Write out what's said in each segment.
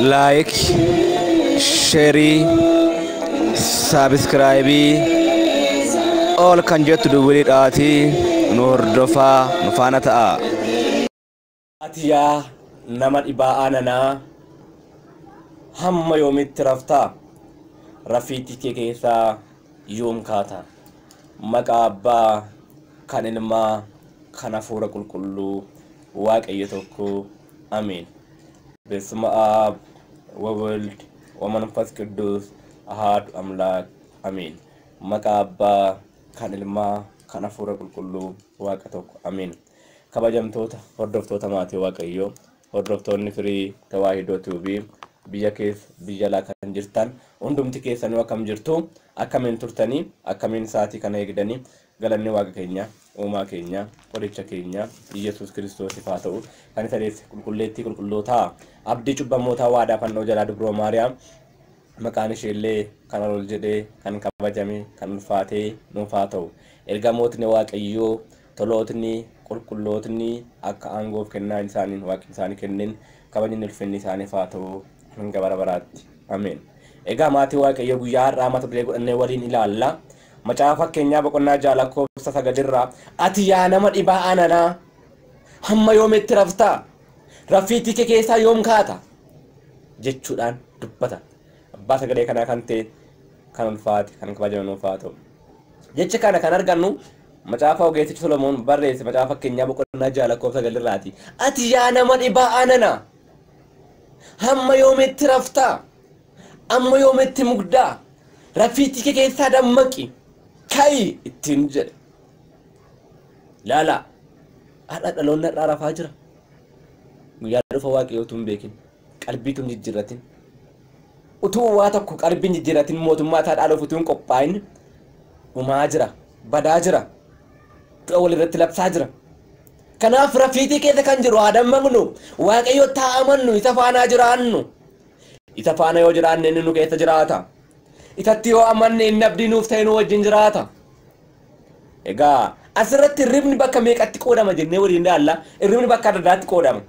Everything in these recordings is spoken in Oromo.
like, share, subscribe, all kan jettu duwwidhaati nu hordofaa nu faana ta'a. Atiyaa nama dhibaa aananaa hamma yoomitti raftaa rafiitii kee keessaa yoom kaata maqaa abbaa kan ilmaa kan hafuura qulqulluu waaqayyo tokko አሜን። በስመ አብ ወወልድ ወመንፈስ ቅዱስ አሐዱ አምላክ አሜን። መቃ አባ kan ilmaa kan hafuura qulqulluu waaqa tokko አሜን። kabajamtoota hordoftoota maatii waaqayyoo hordoftoonni firii tawaahidoo tuubii biyya keessa biyya alaa kan jirtan hundumti keessanuu akkam jirtu akkamiin turtanii akkamiin saatii kana eegdanii galanni waaqa keenya uumaa keenya qoricha keenya Yesuus Kiristoosiif haa ta'u kan isa deesse qulqulleettii qulqullootaa abdii cubbamootaa waadaa fannoo jalaa dubroo maariyaam maqaan isheellee kan ol jedhee kan kabajame kan ulfaatee nuuf haa ta'u ergamootni waaqayyoo tolootni qulqullootni akka aangoof kennaa isaaniin waaqni isaanii kennin kabajni ulfinni isaaniif haa ta'u hanga bara baraatti ameen. Egaa maatii waaqayyoo guyyaa har'aa mata duree godhannee waliin ilaalla. Macaafa fakkeenyaa boqonnaa lakkoofsa 9 ati yaa nama dhibaa aananaa hamma yoomitti raftaa rafiitii kee keessaa yoom kaata jechuudhaan dubbata. Abbaa sagalee kanaa kan ta'e kan ulfaate kan kabajame nuuf haa ta'u. Jecha kana kan argannu macaafa ogeessichi Solomoon barreesse macaafa fakkeenyaa boqonnaa lakkoofsa 9 ati yaa nama dhibaa aananaa hamma yoomitti raftaa amma yoomitti mugdaa rafiitii kee keessaa dammaqi kai ittiin jedhe laala haadha dhaloonni har'aa rafaa jira guyyaa dhufa waaqayyootu hin beekin qalbiitu hin jijjiirratin utuu waa tokko qalbiin jijjiirratin mootummaa isaa dhaaluuf utuu hin qophaa'in dhumaa jira badaa jira du'a walirratti labsaa jira. Kanaaf rafiitii keessa kan jiru haa dammaqnu waaqayyo taa'amannu isa faana jiraannu isa faana yoo jiraanne inni nu keessa jiraata isatti yoo amanne inni abdii nuuf ta'e nu wajjin jiraata. Egaa asirratti irribni bakka meeqatti qoodama jennee waliin ilaalla. Irribni bakka adda addaatti qoodama.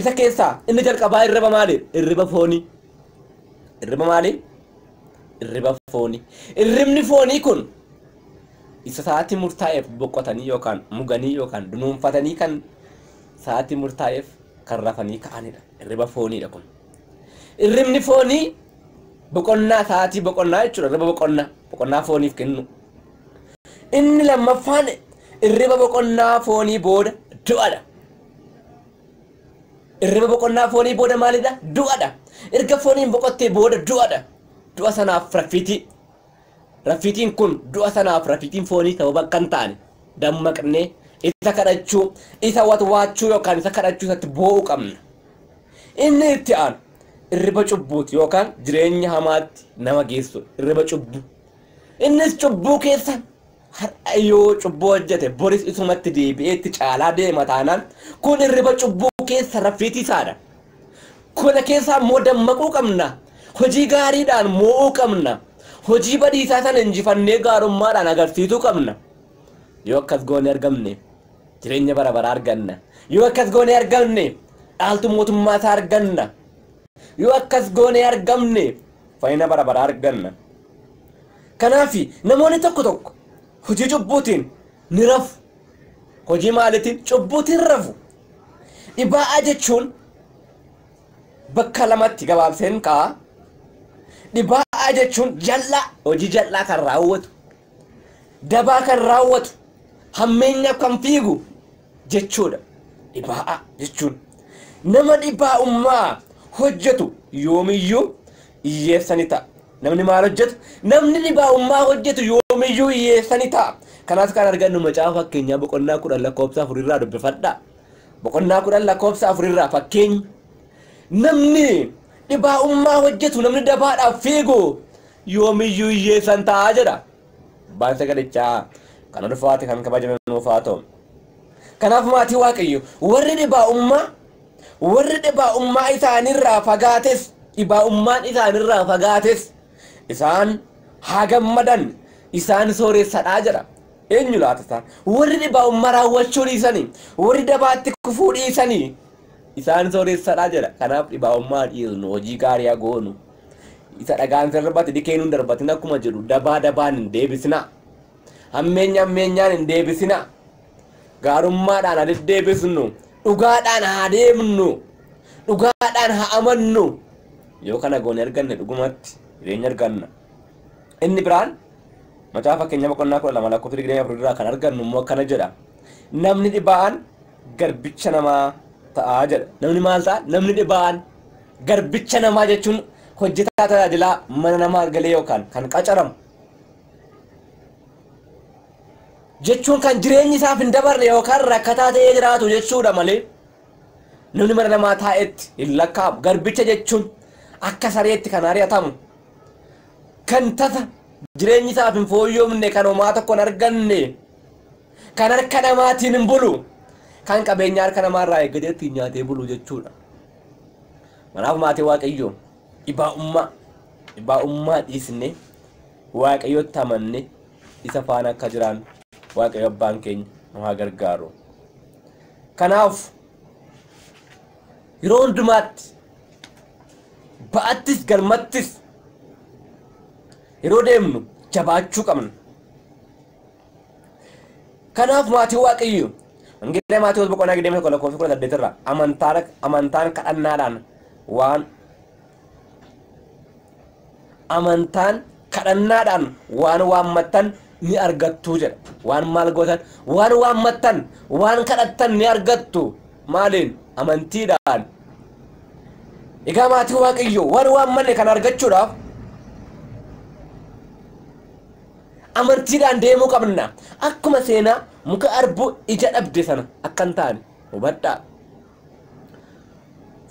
Isa keessaa inni jalqabaa irriba maali? Irriba foonii. Irriba maali? Irriba foonii. Irribni foonii kun isa sa'aatii murtaa'eef boqotanii yookaan muganii yookaan dunuunfatanii kan sa'aatii murtaa'eef kan rafanii ka'anidha. Irriba fooniidha kun. Irribni foonii boqonnaa sa'aatii boqonnaa jechuudha. Irriba boqonnaa fooniif kennu. Inni lammaffaan irriba boqonnaa foonii booda du'adha. Irriba boqonnaa foonii booda maalidha? Du'adha. Erga fooniin boqottee booda du'adha. Du'a sanaaf rafiitii. Rafiitiin kun du'a sanaaf rafiitiin foonii ta'uu bakka hin taane dammaqnee isa kadhachuu isa watwaachuu yookaan isa kadhachuu isatti boo'uu qabna. Inni itti aanu irriba cubbuuti yookaan jireenya hamaatti nama geessu irriba cubbuu. Innis cubbuu keessa har'a yoo cubbuu hojjete boris isumatti deebi'eetti caalaa deema taanaan kun irriba cubbuu keessa rafiitii isaadha. Kuna keessaa immoo dammaquu qabna. Hojii gaariidhaan moo'uu qabna. Hojii badiisaa sana injifannee gaarummaadhaan agarsiisuu qabna. Yoo akkas goone argamne jireenya bara baraa arganna. Yoo akkas goone argamne dhaaltu mootummaa isaa arganna. Yoo akkas goone argamne fayyina bara baraa arganna. Kanaaf namoonni tokko hojii cubbuutiin ni rafu. Hojii maaliitiin cubbuutiin rafu. Dhibaa'aa jechuun bakka lamatti gabaabseen ka'a. Dhibaa'aa jechuun jal'aa hojii jal'aa kan raawwatu dabaa kan raawwatu hammeenyaaf kan fiigu jechuudha. Dhibaa'aa jechuun nama dhibaa'ummaa hojjetu yoomiyyuu hiyyeessani ta'a. Namni maal hojjetu? Namni dhibaa'ummaa hojjetu yoomiyyuu hiyyeessani ta'a. Kanaaf kan argannu macaafa fakkeenyaa boqonnaa 10 lakkoofsa 4 irraa dubbifadha. Boqonnaa 10 lakkoofsa 4 irraa fakkeenya namni dhibaa'ummaa hojjetu namni dabaadhaaf fiigu yoomiyyuu hiyyeessan ta'a jedha. Abbaan sagalichaa kan ulfaate kan kabajame nuuf haa ta'u. Kanaaf maatii waaqayyo warri dhibaa'ummaa isaanirraa fagaates dhibaa'ummaan isaanirraa fagaates isaan haa gammadan isaan sooressadhaa jedha. Eenyu laata isaan? Warri dhibaa'ummaa raawwachuu dhiisanii warri dabaatti kufuu dhiisanii isaan sooressadhaa jedha. Kanaaf dhibaa'ummaa dhiisnu hojii gaarii goonu. Isa dhagaan sirriitti dikeen hin darbatin akkuma jedhu dabaan hin deebisina. Hammeenyaan hin deebisina. Gaarummaadhaan haa deddeebisnu. Dhugaadhaan haa deemnu. Dhugaadhaan haa amannu. Yoo kana goone arganne dhugumatti jireenya arganna. Inni biraan macaafa fakkeenya boqonnaa 12 lakkoofsa 24 irraa kan argannu immoo akkana jedha. Namni dhibaa'aan garbicha namaa ta'a jedha. Namni maal ta'a? Namni dhibaa'aan garbicha namaa jechuun hojjetaa tajaajilaa mana namaa galee yookaan kan qacaramu jechuun kan jireenyi isaaf hin dabarre yookaan rakkataa ta'ee jiraatu jechuudha malee namni mana namaa taa'etti hin lakkaa'amu. Garbicha jechuun akka sareetti kan ari'atamu kan tasa jireenyi isaaf hin fooyyomne kan homaa tokko hin arganne kan harka namaatiin hin bulu kan qabeenya harka namaarraa eeggatee ittiin nyaatee bulu jechuudha. Kanaaf maatii Waaqayyoo dhibaa'ummaa dhiisne Waaqayyotti amanne isa faana akka jiraan Waaqayyo abbaan keenya nu haa gargaaru. Kanaaf yeroo hundumaatti ba'attis galmattis yeroo deemnu jabaachuu qabna. Kanaaf maatii Waaqayyoo Wangeela Maatewos boqonnaa 21 irraa amantaan kadhannaadhaan waan waammattan ni argattu jedha. Waan maal gootan? Waan waammattan, waan kadhattan ni argattu. Maaliin? Amantiidhaan. Egaa maatii Waaqayyoo waan waammanne kan argachuudhaaf amantiidhaan deemuu qabna. Akkuma seenaa muka arbuu ija dhabde sana akka hin taane hubadhaa.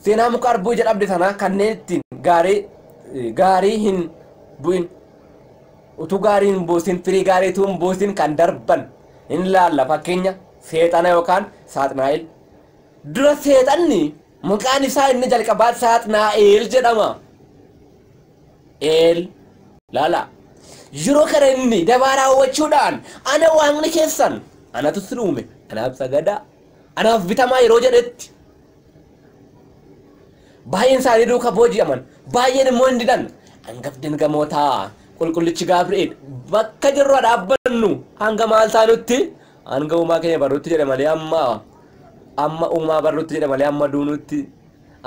Seenaa muka arbuu ija dhabde sana kanneen ittiin gaarii hin bu'in utuu gaarii hin buusin firii gaarii utuu hin buusin kan darban hin laalla. Fakkeenya seexana yookaan Saaxinaa'el. Dura seexanni maqaan isaa inni jalqabaa Saaxinaa'el jedhama. Laala yeroo kana inni dabaa raawwachuudhaan ana waaqni keessan anatu si uume anaaf sagadaa anaaf bitamaa yeroo jedhetti baay'een isaanii duuka booji'aman baay'een immoo hin didan. Hangaftiin gamootaa qulqullichi Gabri'eel bakka jirru dhaabbannu hanga maal taanutti hanga uumaa keenya barruutti jedhe malee amma uumaa barruutti jedhe malee amma duunutti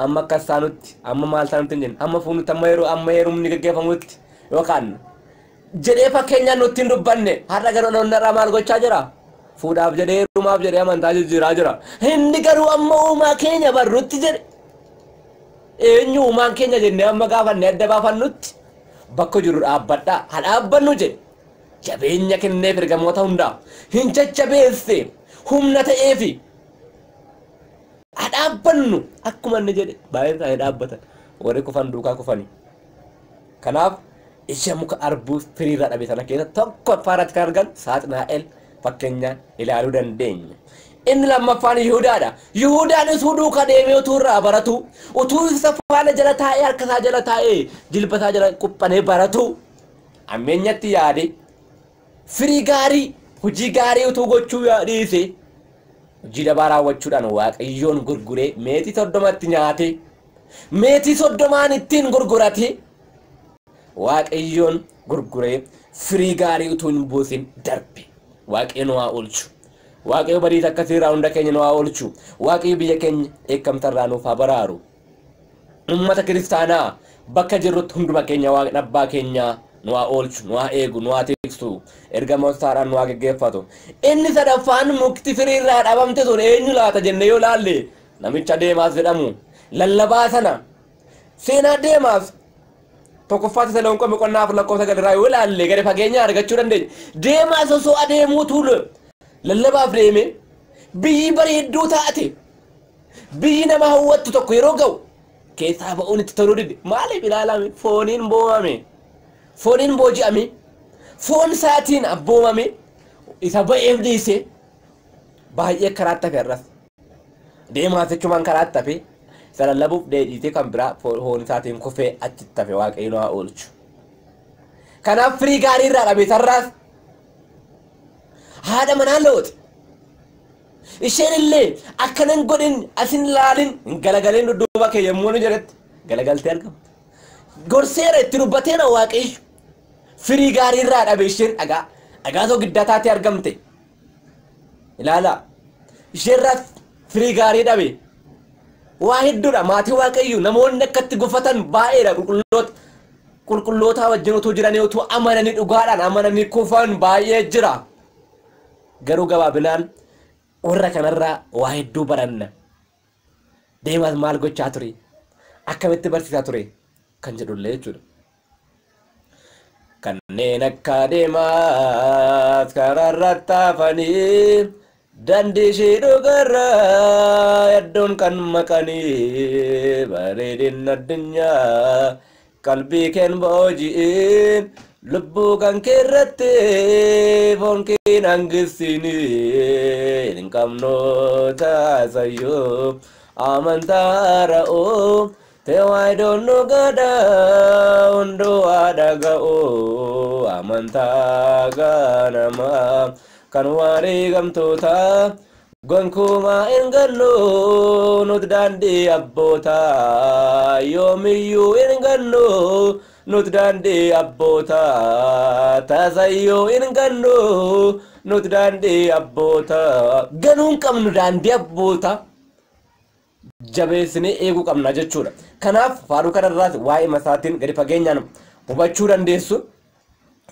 amma akkas taanutti amma maal taanutti hin jenne amma fuunutti amma heerumni gaggeeffamutti yookaan jedhee fakkeenyaan nutti hin dubbanne. Har'a garuu nonnarraa maal gochaa jira? Fuudhaaf jedhee heerumaaf jedhee amantaa jijjiiraa jira. Inni garuu amma uumaa keenya barruutti jedhe. Eenyu uumaan keenya jennee amma gaafanne adda baafannutti bakka jiru dhaabbadhaa haa dhaabbannu jedhe. Jabeenya kenneef ergamoota hundaa hin jajjabeesse humna ta'eefi haa dhaabbannu akkuma inni jedhe baay'een isaanii dhaabbatan warri kufan duukaa kufani. Kanaaf ija muka arbuu firiirraa dhabe sana keessa tokko affaarratti kan argan Saaxinaa'el fakkeenyaan ilaaluu dandeenya. Inni lammaffaan Yihuudaadha. Yihuudaanis duukaa deemee utuu irraa baratu utuu isa faana jala taa'ee harkasaa jala taa'ee jilbasaa jala quphanee baratu ammeenyatti yaade firii gaarii hojii gaarii utuu gochuu dhiise hojii dabaa raawwachuudhaan Waaqayyoon gurguree meetii 30 nyaate meetii 30 ittiin gurgurate Waaqayyoon gurguree firii gaarii utuu hin buusin darbe. Waaqayyo nu haa oolchu. Waaqayyo badiisa akkasiirraa hunda keenya nu haa oolchu. Waaqayyo biyya keenya eeggamtarraa nuuf haa baraaru. Uummata kiristaanaa bakka jirrutti hunduma keenya Waaqni abbaa keenya nu haa oolchu, nu haa eegu, nu haa tiksu, ergamootaadhaan nu haa geggeeffatu. Inni sadaffaan mukti firiirraa dhabamte sun eenyu laata jennee yoo laalle namicha Deemaas jedhamu lallabaa sana seenaa Deemaas tokkoffaa Tasalonqee boqonnaa 4 lakkoofsa 9 yoo laalle gadi fageenya argachuu dandeenya. Deemaas osoo adeemuu tuule lallabaaf deeme biyyi bareedduu taate biyyi nama hawwattu tokko yeroo ga'u keessaa ba'uun itti toluu dide. Maaliif ilaalame? Fooniin boomame, fooniin booji'ame, foon isaatiin abboomame isa ba'eef dhiise baay'ee karaatti hafe irras Deemaas jechuun karaatti hafe isa lallabuuf dheedhiitee kan biraa foon isaatiin kufee achitti hafe. Waaqayyo nu haa oolchu. Kanaaf firii gaarii irraa dhabe sarraas haadha manaa Looxi isheen illee akkanan godhin asin laalin galagaleen dudduuba kee yommuu nu jedhetti galagaltee argamte. Gorseera itti dubbateera Waaqayyo firii gaarii irraa dhabe isheen dhagaa soo giddaa taatee argamte. Ilaala isheen irraa firii gaarii dhabe waa hedduudha maatii Waaqayyo namoonni akkatti gufatan baay'eedha qulqulloota wajjin utuu jiranii utuu amananii dhugaadhaan amananii kufan baay'ee jira. Garuu gabaabinaan warra kanarraa waa hedduu baranna. Deemaas maal gochaa ture akkamitti barsiisaa ture kan jedhullee jechuudha. Kanneen akka Deemaas karaarratti hafanii dandii ishee dhugarraa hedduun kan maqanii bareedina addunyaa qalbii keen booji'een lubbuu kan keerratti foon keen hangisini hin qabnoota sayyoo amantaa ra'oo teewaayidoon nu gada hunduu adaga'oo amantaa ganamaa kan waarii gamtoota gonkumaa hin gannu nuti daandii abboota yoomiyyuu hin gannu nuti daandii abboota tasayyoo hin gannu nuti daandii abboota ganuun qabnu daandii abboota jabeessinee eeguu qabna jechuudha. Kanaaf faaruu kanarraas waa'ee masaatiin gadi fageenyaan hubachuu dandeessu.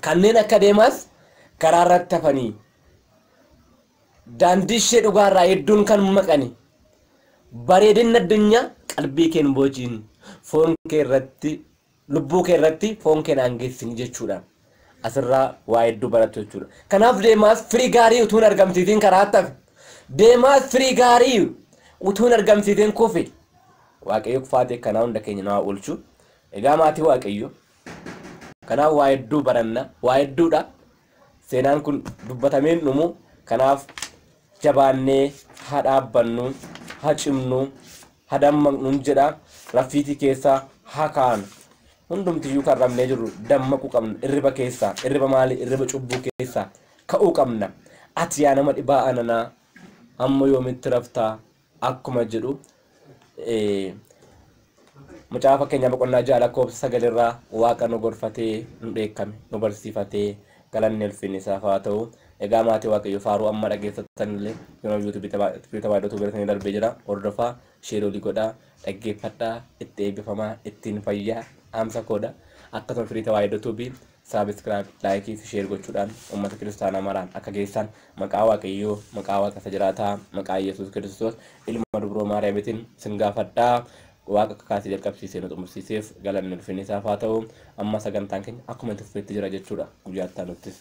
Kanneen akka Deemaas karaa irratti hafanii daandii ishee dhugaarraa hedduun kan maqani bareedina addunyaa qalbii keen boojiin foon kee irratti lubbuu kee irratti foon kee hangeessini jechuudha. Asirraa waa hedduu baratu jechuudha. Kanaaf Deemaas firii gaarii utuu hin argamsiitiin karaa itti hafe. Deemaas firii gaarii utuu hin argamsiitiin kufe. Waaqayyo kufaatee kanaa hunda keenya nama oolchu. Egaa maatii Waaqayyo kanaaf waa hedduu baranna waa hedduudha. Seenaan kun dubbatameen dhumu. Kanaaf jabaannee haa dhaabbannu haa cimnu haa dammaqnu jedha. Rafiitii keessaa haa kaanu. Hundumtiyyuu kan ramnee jirru dammaquu qabna. Irriba keessaa irriba maalii irriba cubbuu keessaa ka'uu qabna. Ati yaa nama dhibaa ananaa amma yoomitti raftaa akkuma jedhu mucaa fakkeenyaa boqonnaa ja'a lakkoofsa 9 irraa Waaqa nu gorfatee nu dheekkame nu barsiifatee galanni ulfinni isaaf haa ta'u. Egaa maatii Waaqayyo faaruu amma dhageeffattanillee yeroo YouTube tabaadhatu biratanii darbee jira. Hordofaa sheeroolii godhaa dhaggeeffadhaa itti eebbifamaa ittiin fayyaa amsa koodha. Akkasuma firii tabaadhatu bi subscribe like fi share gochuudhaan uummata kiristaanaa maraan akka geessan maqaa Waaqayyoo maqaa Waaqa isa jiraataa maqaa Yesuus Kiristoos ilma dubroo Maariyaamitiin sin gaafadhaa. Waaqa kakaasee jalqabsiisee nu xumursiiseef galanni ulfinni isaaf haa ta'u. Amma sagantaan keenya akkuma itti fufeetti jira jechuudha. Guyyaa itti aanuttis